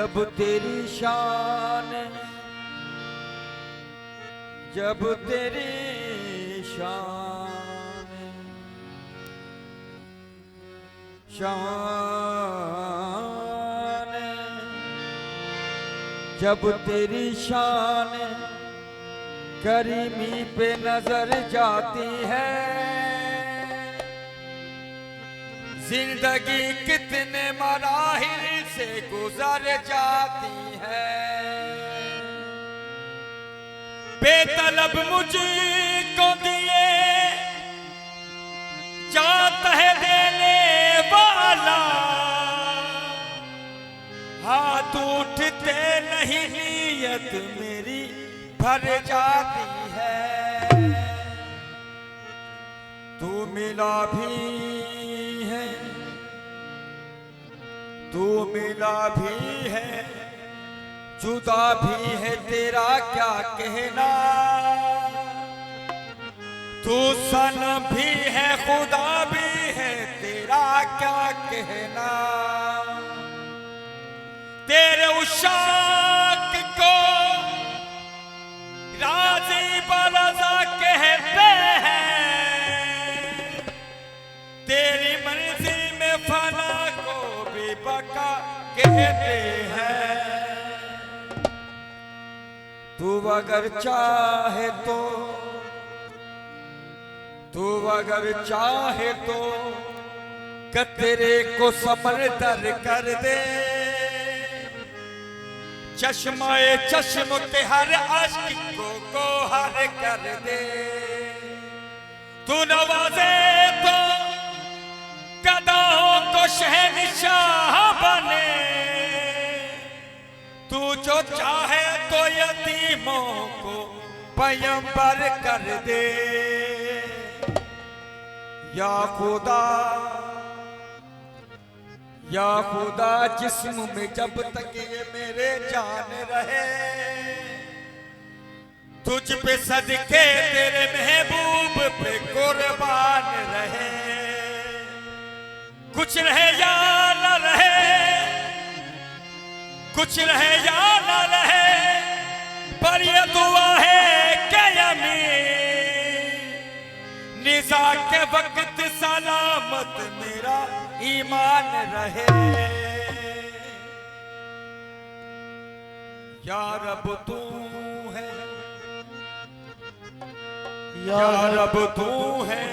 जब तेरी शान, जब तेरी शान, शान, जब तेरी शान करीमी पे नजर जाती है, जिंदगी कितने मराहिल से गुजर जाती है। बेतलब मुझको दिए जाता है देने वाला, हाथ उठते नहीं नीयत मेरी भर जाती है। तू मिला भी है, तू मिला भी है, जुदा भी है, तेरा क्या कहना। तू सनम भी है, खुदा भी है, तेरा क्या कहना। तेरे उशाक को राजी बरज़ा कहते हैं, तेरी मंजिल में फना को भी बका कहते हैं। तू अगर चाहे तो, तू अगर चाहे तो कतरे को समंदर कर दे, चश्माए चश्म के हर आशिक को हर कर दे। तू नवाजे तो गदाओं को शहंशाह बने, तू जो चाहे तो यतीमों को पैगंबर कर दे। या खुदा, या खुदा, जिस्म में जब तक ये मेरे जान रहे, तुझ पे सदके तेरे महबूब पे कुर्बान रहे। कुछ रहे या न रहे, कुछ रहे या न रहे, पर ये दुआ है कि अमीन निज़ा के वक्त सलामत मेरा ईमान रहे। या रब तू है, या रब तू है,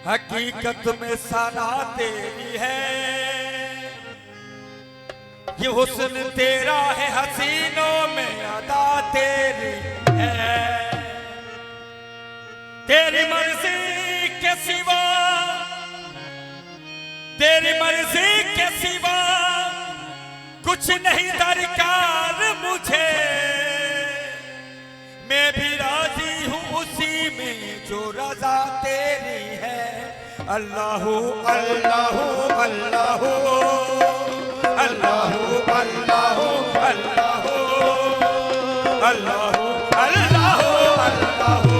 हकीकत में सना तेरी है। ये हुस्न तेरा है, हसीनों में अदा तेरी है। तेरी मर्जी के सिवा, तेरी मर्जी के सिवा कुछ नहीं दरकार मुझे। मैं भी राजी हूँ उसी में जो रजा तेरी है। अल्लाहू अल्लाहू अल्लाहू अल्लाहू अल्लाहू अल्लाहू अल्लाहू अल्लाहू अल्लाहू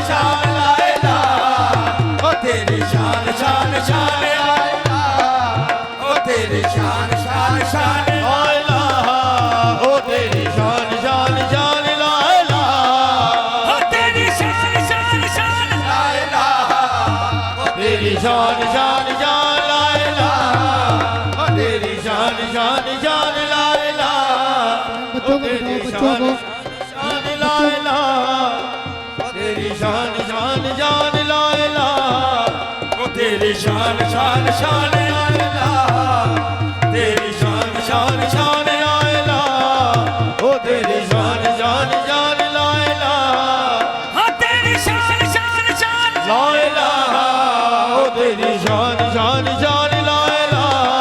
शान ला इलाहा ओ तेरी शान शान शान ला इलाहा ओ तेरी शान शान शान ला इलाहा ओ तेरी शान शान शान ला इलाहा ओ तेरी शान शान शान ला इलाहा ओ तेरी शान शान शान ला इलाहा ओ तेरी शान शान शान ला इलाहा ओ तेरी शान शान ला इलाहा ओ तेरी शान शान शान ला इलाहा ओ तेरी शान शान शान ला इलाहा तेरी शान शान शान ला इलाहा ओ तेरी शान शान शान ला इलाहा ओ तेरी शान शान शान ला इलाहा ओ तेरी शान शान शान ला इलाहा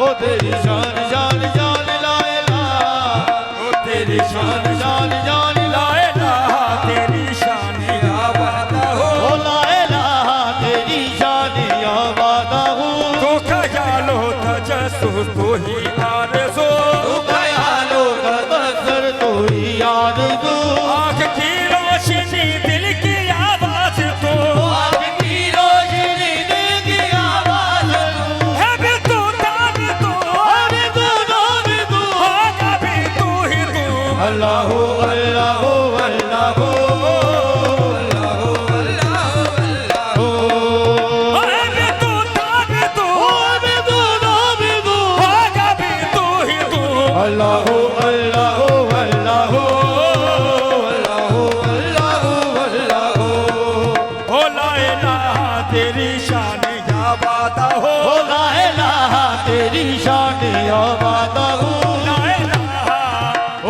ओ तेरी शान शान शान ला इलाहा ओ तेरी शान शान शान ला ला इलाहा तेरी शान आबाद हो ओ ला इलाहा तेरी शान आबाद हो तो ख्यालो तजस्सुस तो ही आरज़ू तू ख्यालो तजस्सुस तो ही आरज़ू आँख की रोशनी दिल की आवाज़ तो आँख की रोशनी दिल की आवाज़ है भी तू ताब तू अरे तू नाम तू होगा भी तू ही तू अल्लाह अल्लाह अल्लाह है भी तू ताब तू अरे तू नाम तू होगा भी तू ही तू अल्लाह अल्लाह अल्लाह हो ला इलाहा तेरी शान आबाद हो ओ ला इलाहा तेरी शान आबाद हो ला इलाहा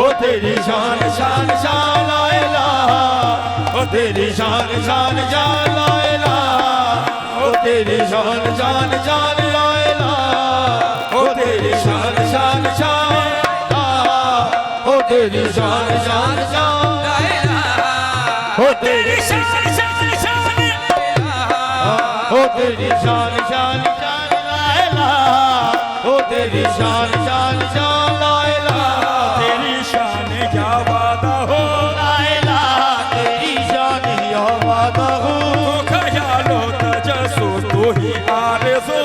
ओ तेरी शान शान शान ला इलाहा ओ तेरी शान शान शान ला इलाहा ओ तेरी शान शान शान ला इलाहा ओ तेरी शान शान शान ओ तेरी शान शान शान ओ तेरी शान शान शान ओ तेरी शान शान शान ला इलाहा ओ तेरी शान शान शान ला इलाहा तेरी शान आबाद हो ला इलाहा तेरी शान आबाद हो ख्यालो तजस्सुस तो ही आरज़ू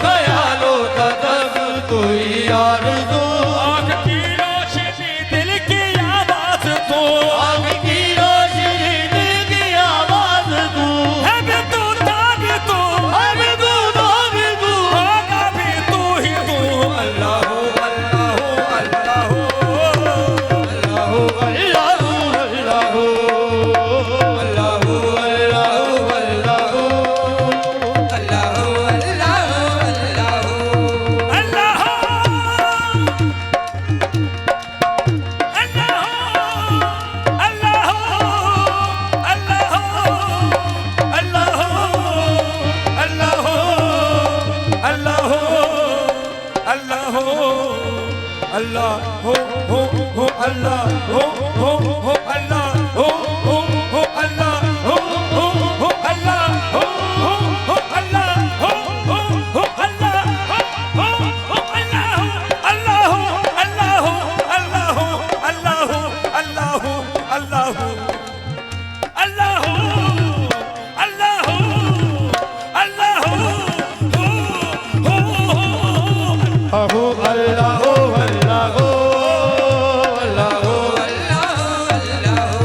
ख्यालो तजस्सुस तो ही आरज़ू आँख की रोशनी दिल की आवाज़ तो आँख की रोशनी दिल की आवाज़ तू है भी तू ताब तू अरे तू नाम तू होगा भी तू ही तू अल्लाह अल्लाह अल्लाह अल्लाह अल्लाह अल्लाह अल्लाह हो अल्लाह हो अल्लाह हो अल्लाह हो अल्लाह हो अल्लाह हो अल्लाह हो अल्लाह हो अल्लाह हो अल्लाह हो अल्लाह हो अल्लाह हो अल्लाह हो अल्लाह हो अल्लाह हो अल्लाह हो अहो अल्लाह अल्लाह अल्लाह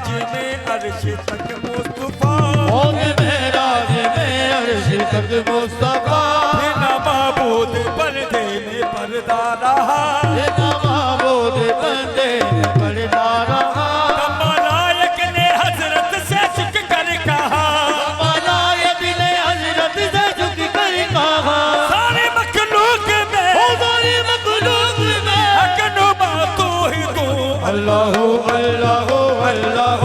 मेराज में अर्श तक मुस्तफा मौज मेराज में अर्श तक मुस्तफा बिना माबूद पर्दे में पर्दा रहा बिना माबूद बंदे में पर्दा रहा मलायक ने हजरत से झुक कर कहा मलायक ने हजरत से झुक कर कहा सारे मखलूक में सारी मखलूक में अकनुमा तू ही तू अल्लाह अल्लाह अल्लाह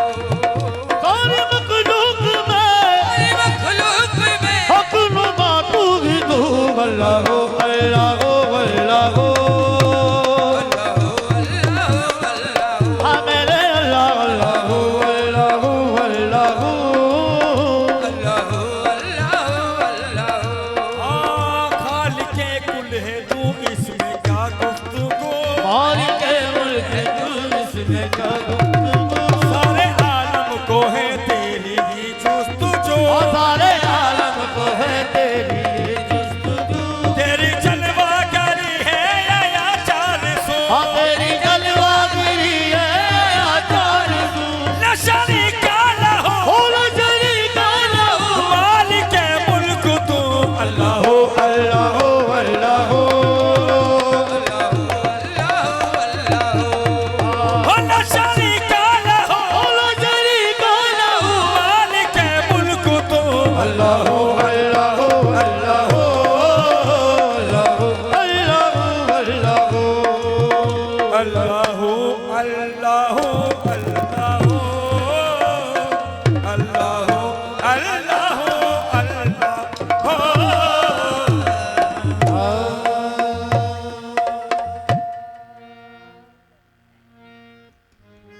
सारी मखलूक में अकनुमा तू ही तू अल्लाह अल्लाह अल्लाह मेरे अल्लाह अल्लाह अल्लाह अल्लाह खालिके कुल है तू इसमें क्या गुफ्तगू मालिक मुल्क तू इसमें क्या गुफ्तगू सारे आलम को है तेरी ही जुस्तजू और सारे आलम को है तेरी जुस्तजू तेरी जलवागरी है या चार सो हाँ तेरी जलवागिरी है आचार तू नशरी काला हो होल जरी काला मालिक मुल्क तू अल्लाह अल्लाह अल्लाह हो नशरी काला हो होल जरी काला मालिक मुल्क तू अल्लाह अल्लाह अल्लाह अल्लाह अल्लाह अल्लाह अल्लाह अल्लाह